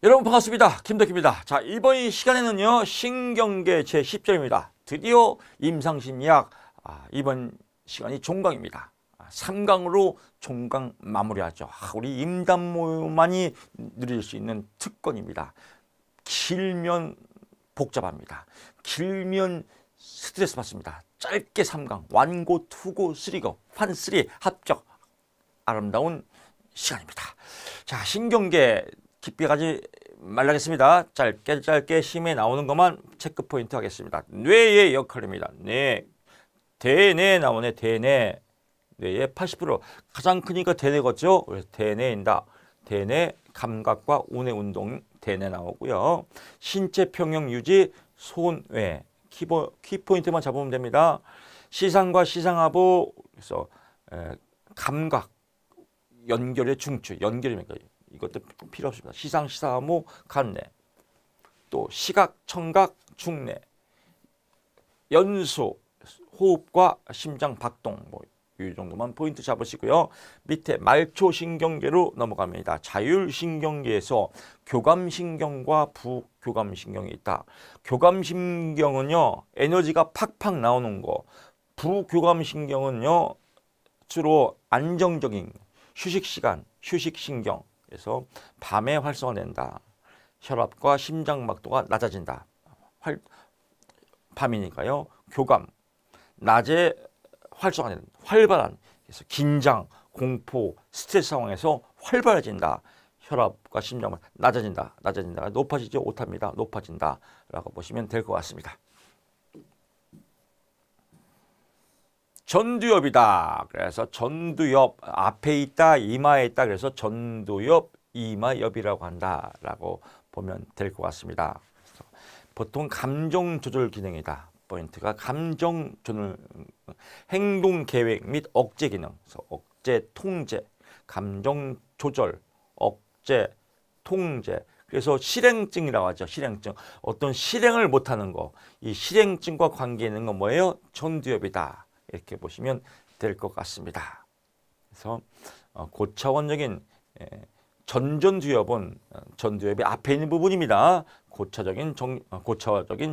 여러분 반갑습니다. 김덕기입니다. 자, 이번 이 시간에는요, 신경계 제10절입니다. 드디어 임상심리학 이번 시간이 종강입니다. 3강으로 종강 마무리하죠. 우리 임단모만이 누릴 수 있는 특권입니다. 길면 복잡합니다. 길면 스트레스 받습니다. 짧게 3강, 완고, 투고, 쓰리고, 환쓰리 합격. 아름다운 시간입니다. 자, 신경계 깊이 가지 말라겠습니다. 짧게 심에 나오는 것만 체크 포인트 하겠습니다. 뇌의 역할입니다. 뇌, 대뇌 나오네. 대뇌. 뇌의 80% 가장 크니까 대뇌겠죠. 그래서 대뇌인다. 대뇌 감각과 운의 운동 대뇌 나오고요. 신체 평형 유지 손뇌. 키포인트만 잡으면 됩니다. 시상과 시상하부, 그래서 감각, 연결의 중추, 연결입니까? 이것도 필요 없습니다. 시상, 시사하무, 간뇌. 또 시각, 청각, 중뇌. 연수, 호흡과 심장 박동. 이 정도만 포인트 잡으시고요. 밑에 말초신경계로 넘어갑니다. 자율신경계에서 교감신경과 부교감신경이 있다. 교감신경은요, 에너지가 팍팍 나오는 거. 부교감신경은요, 주로 안정적인 휴식시간, 휴식신경. 그래서 밤에 활성화된다. 혈압과 심장박도가 낮아진다. 밤이니까요. 교감. 낮에 활성화되는 활발한. 그래서 긴장, 공포, 스트레스 상황에서 활발해진다. 혈압과 심장박 낮아진다. 높아지죠. 오타입니다. 높아진다. 라고 보시면 될 것 같습니다. 전두엽이다. 그래서 전두엽 앞에 있다, 이마에 있다. 그래서 전두엽, 이마엽이라고 한다라고 보면 될 것 같습니다. 보통 감정 조절 기능이다. 포인트가 감정 조절, 행동 계획 및 억제 기능. 그래서 억제, 통제, 감정 조절, 억제, 통제. 그래서 실행증이라고 하죠. 실행증. 어떤 실행을 못하는 거. 이 실행증과 관계 있는 건 뭐예요? 전두엽이다. 이렇게 보시면 될 것 같습니다. 그래서 고차원적인 전두엽은 전두엽이 앞에 있는 부분입니다. 고차적인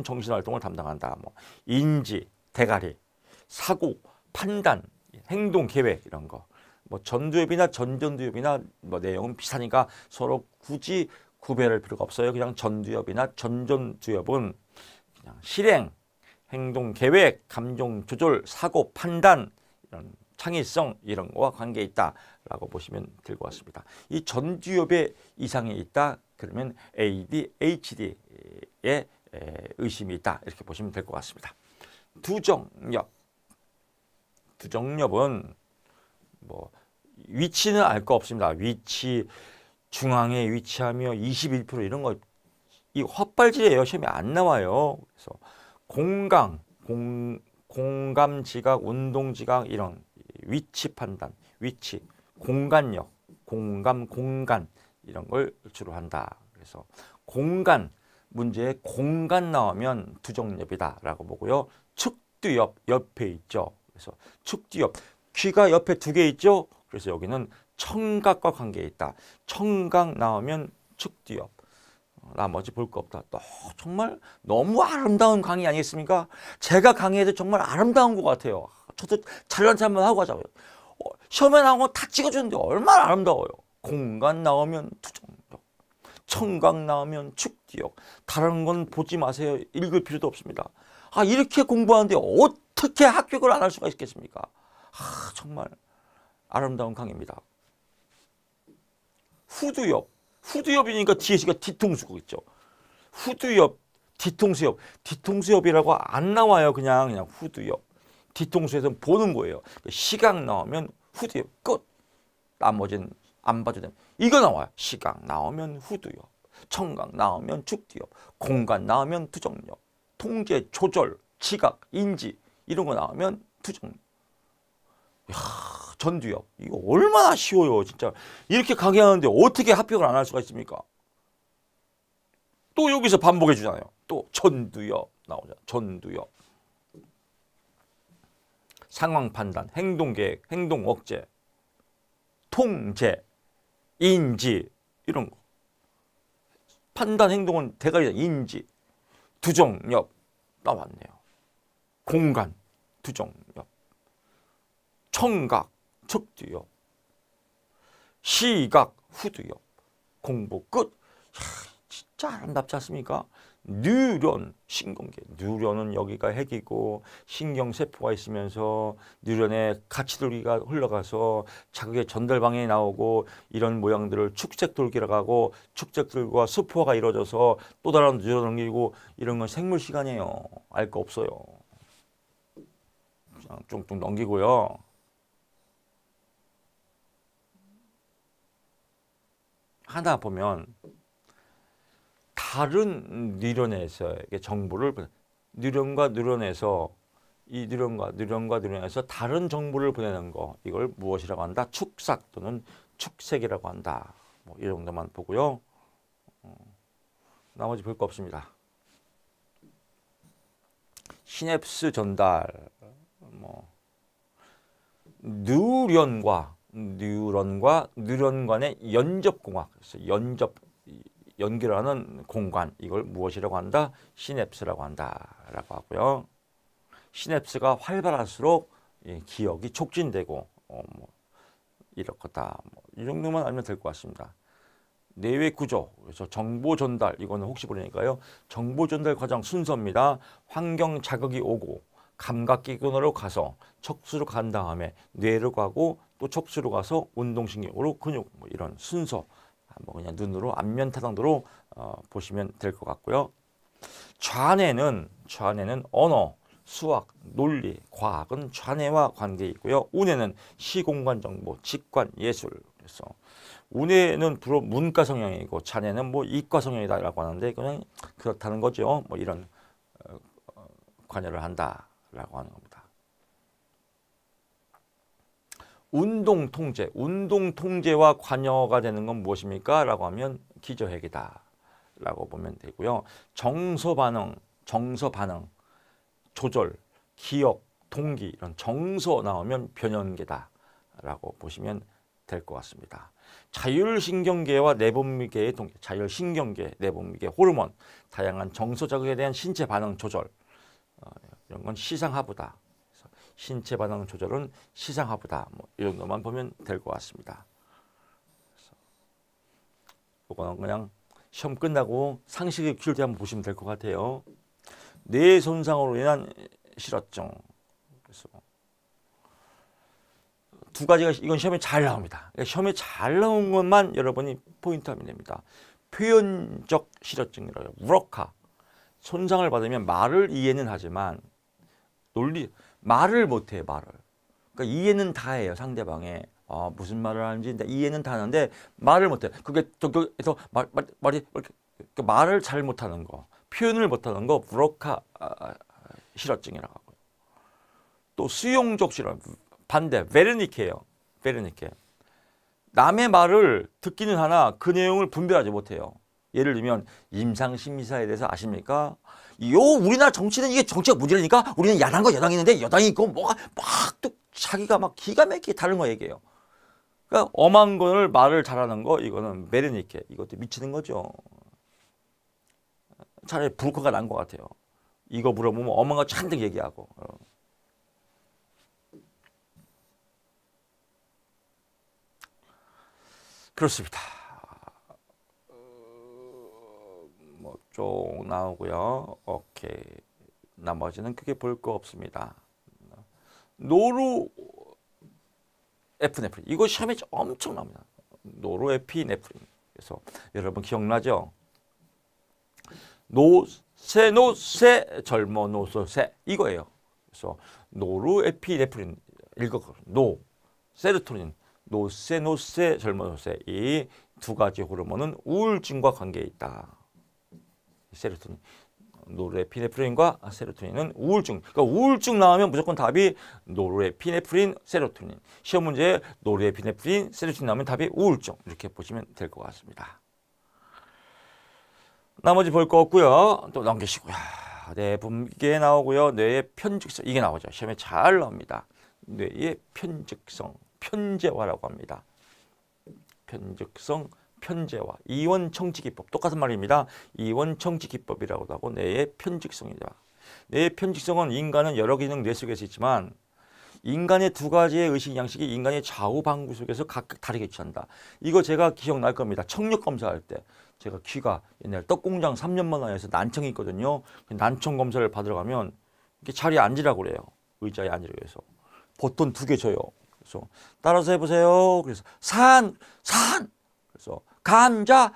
정신활동을 담당한다. 인지, 대가리, 사고, 판단, 행동 계획 이런 거. 전두엽이나 전전두엽이나 내용은 비슷하니까 서로 굳이 구별할 필요가 없어요. 그냥 전두엽이나 전전두엽은 그냥 실행, 행동 계획, 감정 조절, 사고, 판단, 이런 창의성 이런 거와 관계 있다라고 보시면 될 것 같습니다. 이 전두엽에 이상이 있다 그러면 ADHD에 의심이 있다 이렇게 보시면 될 것 같습니다. 두정엽은 위치는 알 거 없습니다. 위치 중앙에 위치하며 21% 이런 거 이 헛발질이에요. 시험에 안 나와요. 그래서 공감 지각, 운동 지각 이런 위치 판단, 위치, 공간력, 공간 이런 걸 주로 한다. 그래서 공간 문제에 공간 나오면 두정엽이다라고 보고요. 측두엽 옆에 있죠. 그래서 측두엽 귀가 옆에 2개 있죠. 그래서 여기는 청각과 관계에 있다. 청각 나오면 측두엽. 나머지 볼 거 없다. 정말 너무 아름다운 강의 아니겠습니까? 제가 강의해도 정말 아름다운 것 같아요. 저도 찰런트 한번 하고 가자고요. 시험에 나온 거 다 찍어주는데 얼마나 아름다워요. 공간 나오면 두정엽, 청각 나오면 측두엽. 다른 건 보지 마세요. 읽을 필요도 없습니다. 이렇게 공부하는데 어떻게 합격을 안 할 수가 있겠습니까? 정말 아름다운 강의입니다. 후두엽이니까 뒤에가 뒤통수가 있죠. 후두엽, 뒤통수엽. 뒤통수엽이라고 안 나와요. 그냥 후두엽. 뒤통수에서 보는 거예요. 시각 나오면 후두엽 끝. 나머지는 안 봐도 됩니다. 이거 나와요. 시각 나오면 후두엽. 청각 나오면 측두엽. 공간 나오면 두정엽. 통제, 조절, 지각, 인지 이런 거 나오면 두정엽. 전두엽. 이거 얼마나 쉬워요. 진짜. 이렇게 강의하는데 어떻게 합격을 안 할 수가 있습니까? 또 여기서 반복해 주잖아요. 또 전두엽 나오잖아요. 전두엽. 상황 판단, 행동 계획, 행동 억제, 통제, 인지 이런 거. 판단, 행동은 대가리다. 인지, 두정엽 나왔네요. 공간, 두정엽, 청각, 척두엽, 시각, 후두엽, 공부 끝. 진짜 아름답지 않습니까? 뉴런, 신경계. 뉴런은 여기가 핵이고 신경세포가 있으면서 뉴런의 가치돌기가 흘러가서 자극의 전달 방향이 나오고 이런 모양들을 축색돌기라고 하고 축색돌기와 수포가 이루어져서 또 다른 뉴런을 넘기고 이런 건 생물 시간이에요. 알 거 없어요. 그냥 뚱뚱 넘기고요. 하나 보면 다른 뉴런에서의 정보를 뉴런과 뉴런에서 이 뉴런에서 다른 정보를 보내는 거 이걸 무엇이라고 한다? 축삭 또는 축색이라고 한다. 뭐 이 정도만 보고요. 나머지 볼 거 없습니다. 시냅스 전달 뭐 뉴런과 뉴런 간의 연접공학, 연결하는 공간, 이걸 무엇이라고 한다? 시냅스라고 한다라고 하고요. 시냅스가 활발할수록 기억이 촉진되고 뭐 이럴 거다. 뭐 이 정도만 알면 될 것 같습니다. 뇌의 구조, 그래서 정보 전달, 이거는 혹시 모르니까요. 정보 전달 과정 순서입니다. 환경 자극이 오고 감각기관으로 가서 척수로 간 다음에 뇌로 가고 또 척수로 가서 운동신경으로 근육, 뭐 이런 순서 뭐 그냥 눈으로 안면 타당도로 보시면 될 것 같고요. 좌뇌는 언어, 수학, 논리, 과학은 좌뇌와 관계 있고요. 우뇌는 시공간 정보, 직관, 예술. 그래서 우뇌는 주로 문과 성향이고 좌뇌는 뭐 이과 성향이다라고 하는데 그냥 그렇다는 거죠. 뭐 이런 관여를 한다라고 하는 겁니다. 운동 통제와 관여가 되는 건 무엇입니까? 라고 하면 기저핵이다 라고 보면 되고요. 정서 반응, 조절, 기억, 동기 이런 정서 나오면 변연계다 라고 보시면 될 것 같습니다. 자율신경계와 내분비계의 동기, 자율신경계, 내분비계, 호르몬, 다양한 정서 자극에 대한 신체 반응 조절 이런 건 시상하부다. 신체 반응 조절은 시상하부다. 뭐 이 정도만 보면 될 것 같습니다. 이거는 그냥 시험 끝나고 상식의 큐를 한번 보시면 될 것 같아요. 뇌 손상으로 인한 실어증. 그래서 두 가지가 이건 시험에 잘 나옵니다. 그러니까 시험에 잘 나온 것만 여러분이 포인트하면 됩니다. 표현적 실어증이라고 해요. 우럭화. 손상을 받으면 말을 이해는 하지만 말을 못해요. 그러니까 이해는 다 해요. 상대방의 무슨 말을 하는지 이해는 다 하는데 말을 못해요. 그게 저기에서 말을 잘 못하는 거, 표현을 못하는 거 우럭화 실어증이라고 하고요. 또 수용적 실어 반대 베르니케예요. 남의 말을 듣기는 하나 그 내용을 분별하지 못해요. 예를 들면 임상심의사에 대해서 아십니까? 우리나라 정치는 이게 정치가 문제라니까 우리는 야당과 여당이 있는데 여당이 있고 뭐가 막 또 자기가 막 기가 막히게 다른 거 얘기해요. 그러니까 엄한 거를 말을 잘하는 거 이거는 베르니케 이것도 미치는 거죠. 차라리 브루커가 난 것 같아요. 이거 물어보면 엄한 거 잔뜩 얘기하고. 그렇습니다. 뭐 쭉 나오고요. 오케이. 나머지는 크게 볼 거 없습니다. 노르에피네프린. 이거 시험에 엄청 나옵니다. 노르에피네프린. 그래서 여러분 기억나죠? 노세 젊어 노소세 이거예요. 그래서 노르에피네프린 읽어 세로토닌 노세 젊어 노세 이 두 가지 호르몬은 우울증과 관계에 있다. 세로토닌 노르에피네프린과 세로토닌은 우울증. 그러니까 우울증 나오면 무조건 답이 노르에피네프린, 세로토닌. 시험 문제에 노르에피네프린, 세로토닌 나오면 답이 우울증. 이렇게 보시면 될 것 같습니다. 나머지 볼 거 없고요. 또 넘기시고요. 내분비계 나오고요. 뇌의 편직성 이게 나오죠. 시험에 잘 나옵니다. 뇌의 편직성, 편제화라고 합니다. 편직성, 편제와 이원 청지 기법 똑같은 말입니다. 이원 청지 기법이라고도 하고 뇌의 편직성이다. 뇌의 편직성은 인간은 여러 기능 뇌 속에서 있지만 인간의 두 가지의 의식 양식이 인간의 좌우 방구 속에서 각각 다르게 취한다. 이거 제가 기억날 겁니다. 청력 검사할 때 제가 귀가 옛날 떡공장 3년 만화에서 난청이 있거든요. 난청 검사를 받으러 가면 이렇게 자리에 앉으라고 그래요. 의자에 앉으라고 해서 버튼 2개 줘요. 그래서 따라서 해보세요. 그래서 산. 그래서 감자.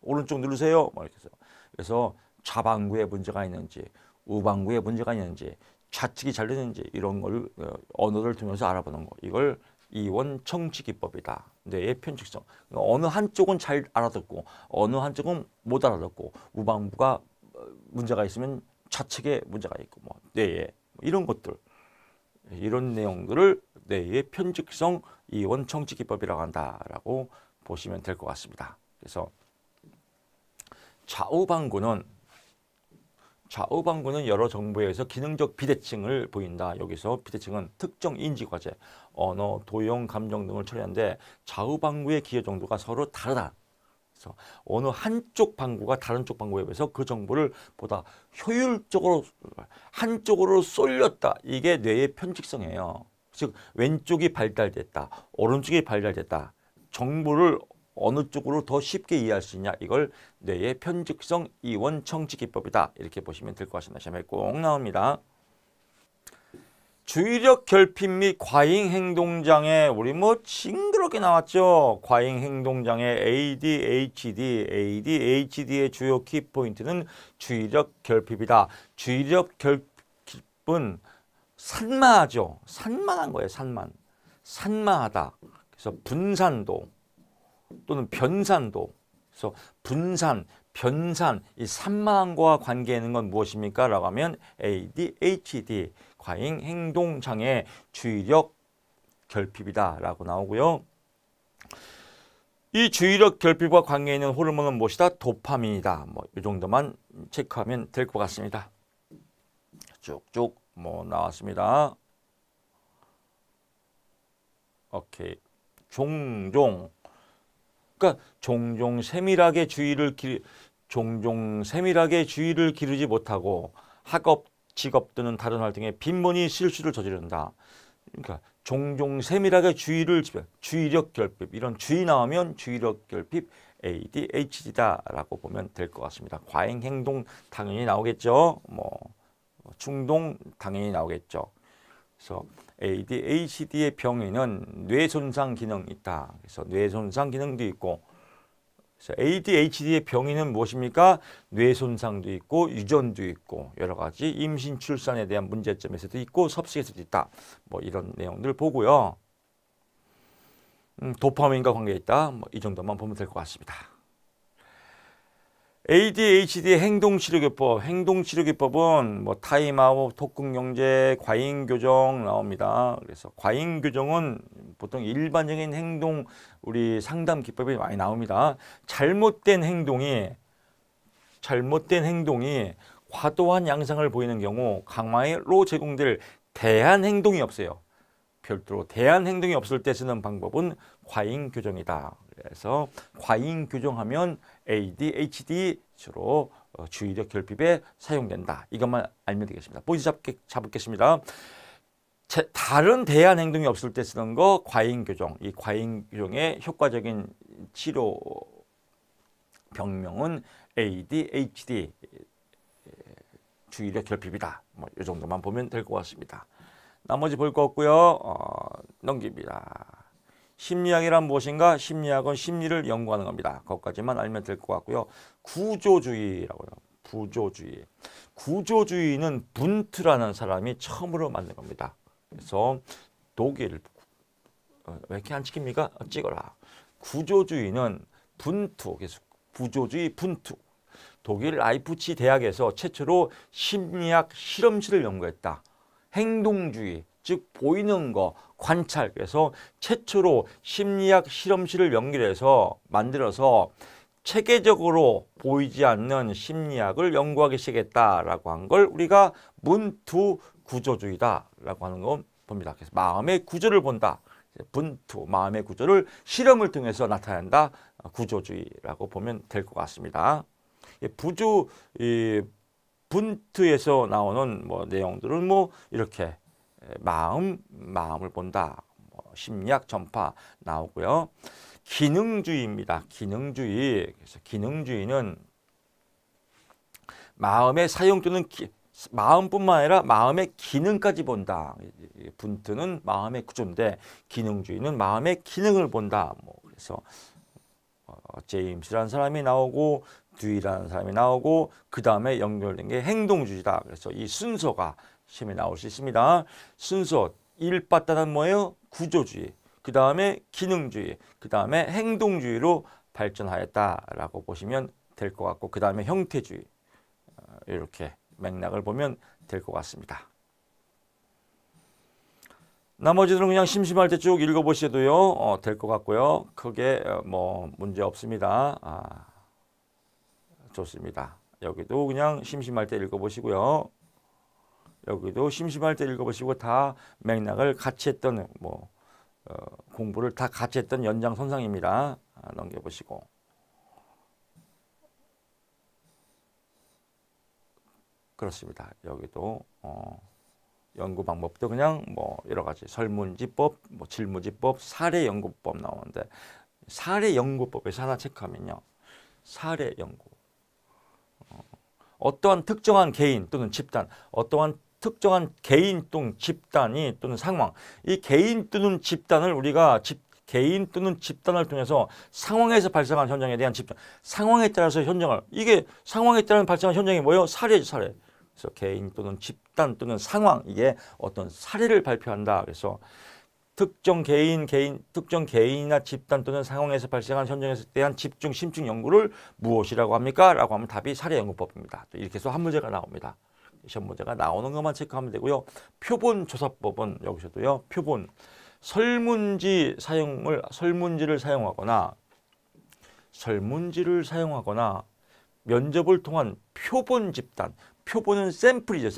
오른쪽 누르세요. 막 이렇게 해서. 그래서 좌방구에 문제가 있는지 우방구에 문제가 있는지 좌측이 잘 되는지 이런 걸 언어를 통해서 알아보는 거. 이걸 이원 청지 기법이다. 뇌의 편직성. 어느 한쪽은 잘 알아듣고 어느 한쪽은 못 알아듣고 우방부가 문제가 있으면 좌측에 문제가 있고 뭐 뇌에 이런 것들. 이런 내용들을 뇌의 편직성 이원 청지 기법이라고 한다라고 보시면 될 것 같습니다. 그래서 좌우방구는 여러 정보에 의해서 기능적 비대칭을 보인다. 여기서 비대칭은 특정 인지과제, 언어, 도형, 감정 등을 처리하는데 좌우방구의 기여 정도가 서로 다르다. 그래서 어느 한쪽 방구가 다른 쪽 방구에 비해서 그 정보를 보다 효율적으로 한쪽으로 쏠렸다. 이게 뇌의 편직성이에요. 즉 왼쪽이 발달됐다. 오른쪽이 발달됐다. 정보를 어느 쪽으로 더 쉽게 이해할 수 있냐. 이걸 뇌의 편직성 이원 청지 기법이다. 이렇게 보시면 될 것 같습니다. 시험에 꼭 나옵니다. 주의력 결핍 및 과잉 행동장애 우리 뭐 징그럽게 나왔죠. 과잉 행동장애 ADHD의 주요 키포인트는 주의력 결핍이다. 주의력 결핍은 산만하죠. 산만한 거예요. 산만하다. 그래서 분산도 또는 변산도. 그래서 분산, 변산, 이 산만함과 관계 있는 건 무엇입니까? 라고 하면 ADHD, 과잉 행동장애 주의력 결핍이다 라고 나오고요. 이 주의력 결핍과 관계 있는 호르몬은 무엇이다? 도파민이다. 뭐 이 정도만 체크하면 될 것 같습니다. 쭉쭉 뭐 나왔습니다. 오케이. 종종 세밀하게 주의를 기르지 못하고 학업, 직업 또는 다른 활동에 빈번히 실수를 저지른다. 그러니까 종종 세밀하게 주의력 결핍 이런 주의 나오면 주의력 결핍 ADHD다라고 보면 될 것 같습니다. 과잉 행동 당연히 나오겠죠. 뭐 충동 당연히 나오겠죠. 그래서 ADHD의 병에는 뇌손상 기능이 있다. 그래서 뇌손상 기능도 있고, 그래서 ADHD의 병인은 무엇입니까? 뇌손상도 있고, 유전도 있고, 여러 가지 임신 출산에 대한 문제점에서도 있고, 섭식에서도 있다. 뭐 이런 내용들 보고요. 도파민과 관계 있다. 뭐 이 정도만 보면 될 것 같습니다. ADHD의 행동치료기법, 행동치료기법은 뭐 타임아웃, 토큰경제, 과잉교정 나옵니다. 그래서 과잉교정은 보통 일반적인 행동, 우리 상담 기법이 많이 나옵니다. 잘못된 행동이 과도한 양상을 보이는 경우 강화로 제공될 대안 행동이 없어요. 별도로 대안 행동이 없을 때 쓰는 방법은 과잉교정이다. 그래서 과잉교정하면 ADHD 주로 주의력 결핍에 사용된다. 이것만 알면 되겠습니다. 포인트 잡겠습니다. 다른 대안 행동이 없을 때 쓰는 거 과잉교정. 이 과잉교정의 효과적인 치료 병명은 ADHD 주의력 결핍이다. 뭐 이 정도만 보면 될 것 같습니다. 나머지 볼 거 없고요. 넘깁니다. 심리학이란 무엇인가? 심리학은 심리를 연구하는 겁니다. 그것까지만 알면 될 것 같고요. 구조주의라고요. 구조주의는 분트라는 사람이 처음으로 만든 겁니다. 그래서 독일 왜 이렇게 안 찍힙니까? 찍어라. 구조주의는 분투, 구조주의 분투. 독일 라이프치 대학에서 최초로 심리학 실험실을 연구했다. 행동주의, 즉 보이는 거, 관찰. 그래서 최초로 심리학 실험실을 연결해서 만들어서 체계적으로 보이지 않는 심리학을 연구하기 시작했다라고 한 걸 우리가 문투 구조주의다라고 하는 건 봅니다. 그래서 마음의 구조를 본다. 분투, 마음의 구조를 실험을 통해서 나타낸다. 구조주의라고 보면 될 것 같습니다. 분투에서 나오는 뭐 내용들은 뭐 이렇게 마음을 본다. 뭐 심리학 전파 나오고요. 기능주의입니다. 기능주의. 그래서 기능주의는 마음의 사용 또는 마음뿐만 아니라 마음의 기능까지 본다. 분투는 마음의 구조인데 기능주의는 마음의 기능을 본다. 뭐 그래서 제임스라는 사람이 나오고 듀이라는 사람이 나오고 그 다음에 연결된 게 행동주의다. 그래서 이 순서가 시험에 나올 수 있습니다. 순서 1바다는 뭐예요? 구조주의. 그 다음에 기능주의. 그 다음에 행동주의로 발전하였다라고 보시면 될 것 같고 그 다음에 형태주의. 이렇게 맥락을 보면 될 것 같습니다. 나머지들은 그냥 심심할 때 쭉 읽어보셔도요 될 것 같고요. 크게 뭐 문제 없습니다. 좋습니다. 여기도 그냥 심심할 때 읽어보시고요. 여기도 심심할 때 읽어보시고 다 맥락을 같이 했던 공부를 다 같이 했던 연장선상입니다. 넘겨보시고. 그렇습니다. 여기도 연구 방법도 그냥 뭐 여러 가지 설문지법, 뭐 질문지법, 사례 연구법 나오는데 사례 연구법에서 하나 체크하면요. 사례 연구. 어떠한 특정한 개인 또는 집단, 어떠한 특정한 개인 또는 집단이 또는 상황, 이 개인 또는 집단을 우리가 개인 또는 집단을 통해서 상황에서 발생한 현상에 대한 집단, 상황에 따라서 현장을, 이게 상황에 따라 발생한 현장이 뭐예요? 사례지, 사례. 그래서 개인 또는 집단 또는 상황, 이게 어떤 사례를 발표한다. 그래서 특정 개인이나 집단 또는 상황에서 발생한 현장에 대한 집중, 심층 연구를 무엇이라고 합니까? 라고 하면 답이 사례 연구법입니다. 또 이렇게 해서 한 문제가 나옵니다. 시험 문제가 나오는 것만 체크하면 되고요. 표본 조사법은 여기서도요. 표본, 설문지를 사용하거나 면접을 통한 표본 집단, 표본은 샘플이죠.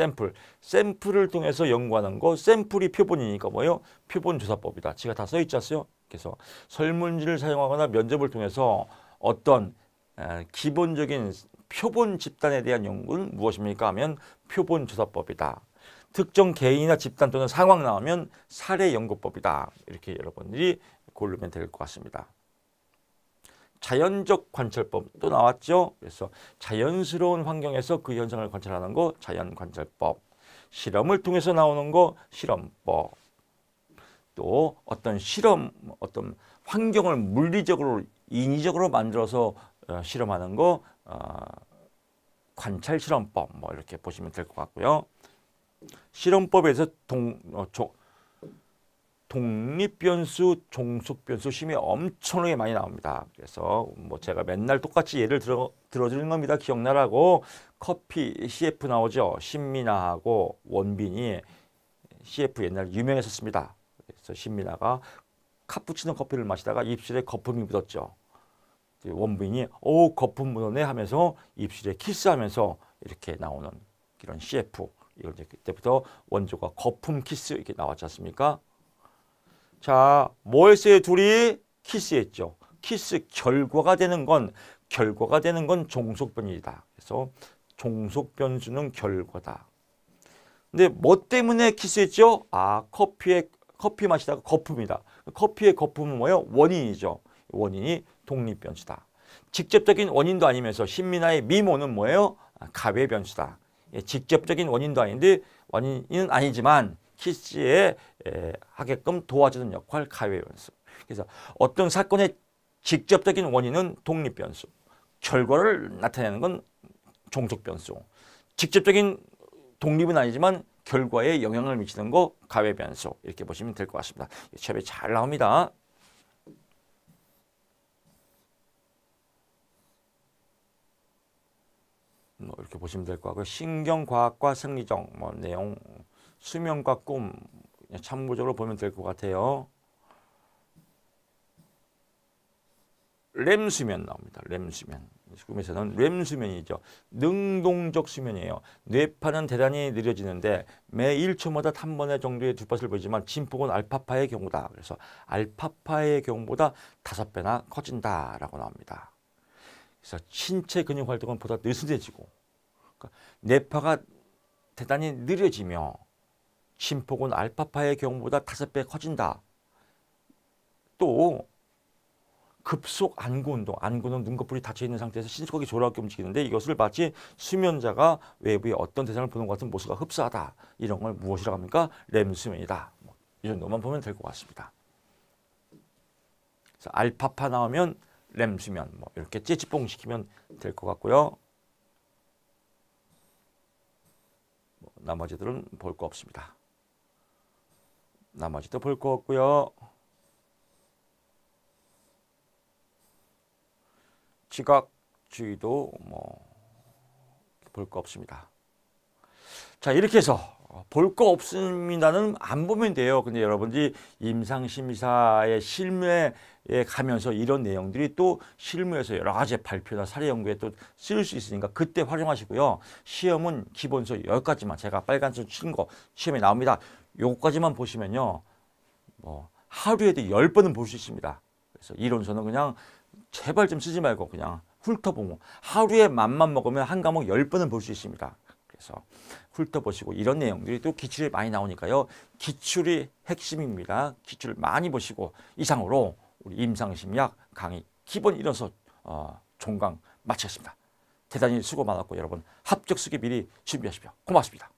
샘플을 통해서 연구하는 거, 샘플이 표본이니까 뭐예요? 표본 조사법이다. 지가 다 써있지 않어요? 그래서 설문지를 사용하거나 면접을 통해서 어떤 기본적인 표본 집단에 대한 연구는 무엇입니까? 하면 표본 조사법이다. 특정 개인이나 집단 또는 상황 나오면 사례 연구법이다. 이렇게 여러분들이 고르면 될 것 같습니다. 자연적 관찰법 또 나왔죠. 그래서 자연스러운 환경에서 그 현상을 관찰하는 거 자연관찰법. 실험을 통해서 나오는 거 실험법. 또 어떤 환경을 물리적으로 인위적으로 만들어서 실험하는 거 관찰실험법 뭐 이렇게 보시면 될 것 같고요. 실험법에서 독립변수, 종속변수 심이 엄청나게 많이 나옵니다. 그래서 뭐 제가 맨날 똑같이 예를 들어드리는 겁니다. 기억나라고. 커피 CF 나오죠. 신민아하고 원빈이 CF 옛날 유명했었습니다. 그래서 신민아가 카푸치노 커피를 마시다가 입술에 거품이 묻었죠. 원빈이 오 거품 묻었네 하면서 입술에 키스하면서 이렇게 나오는 이런 CF. 이걸 이제 그때부터 원조가 거품 키스 이렇게 나왔지 않습니까? 자, 뭐 했어요? 둘이 키스했죠. 키스 결과가 되는 건 종속변이다. 그래서 종속변수는 결과다. 근데 뭐 때문에 키스했죠? 커피 마시다가 거품이다. 커피의 거품은 뭐예요? 원인이죠. 원인이 독립변수다. 직접적인 원인도 아니면서 신민아의 미모는 뭐예요? 가외변수다. 직접적인 원인도 아닌데 원인은 아니지만 키스에 하게끔 도와주는 역할 가외변수. 그래서 어떤 사건의 직접적인 원인은 독립변수, 결과를 나타내는 건 종속변수. 직접적인 독립은 아니지만 결과에 영향을 미치는 거 가외변수. 이렇게 보시면 될 것 같습니다. 시험에 잘 나옵니다. 뭐 이렇게 보시면 될 것 같고요. 신경과학과 생리적 내용, 수면과 꿈 참고적으로 보면 될 것 같아요. 렘수면 나옵니다. 렘수면. 꿈에서는 렘수면이죠. 능동적 수면이에요. 뇌파는 대단히 느려지는데 매 1초마다 한 번의 정도의 두밭을 보이지만 진폭은 알파파의 경우다. 그래서 알파파의 경우보다 5배나 커진다라고 나옵니다. 그래서 신체 근육 활동은 보다 느슨해지고 그러니까 뇌파가 대단히 느려지며 진폭은 알파파의 경우보다 5배 커진다. 또 급속 안구 운동, 안구는 눈꺼풀이 닫혀있는 상태에서 신속하게 조라하게 움직이는데 이것을 마치 수면자가 외부의 어떤 대상을 보는 것 같은 모습과 흡사하다. 이런 걸 무엇이라고 합니까? 렘수면이다. 이 정도만 보면 될 것 같습니다. 그래서 알파파 나오면 렘수면 이렇게 찌찌뽕시키면 될 것 같고요. 나머지들은 볼 거 없습니다. 나머지도 볼 거 없고요. 지각주의도 볼 거 없습니다. 자, 이렇게 해서 볼 거 없습니다는 안 보면 돼요. 근데 여러분들이 임상심의사의 실무에 가면서 이런 내용들이 또 실무에서 여러 가지 발표나 사례 연구에 또 쓸 수 있으니까 그때 활용하시고요. 시험은 기본서 여기까지만 제가 빨간색 친 거 시험에 나옵니다. 요거까지만 보시면요. 하루에도 10번은 볼 수 있습니다. 그래서 이론서는 그냥 제발 좀 쓰지 말고 그냥 훑어보고 하루에 맘만 먹으면 한 과목 10번은 볼 수 있습니다. 그래서 훑어보시고 이런 내용들이 또 기출이 많이 나오니까요. 기출이 핵심입니다. 기출을 많이 보시고 이상으로 우리 임상심리학 강의 기본 이론서 종강 마치겠습니다. 대단히 수고 많았고 여러분 합격 쓰기 미리 준비하십시오. 고맙습니다.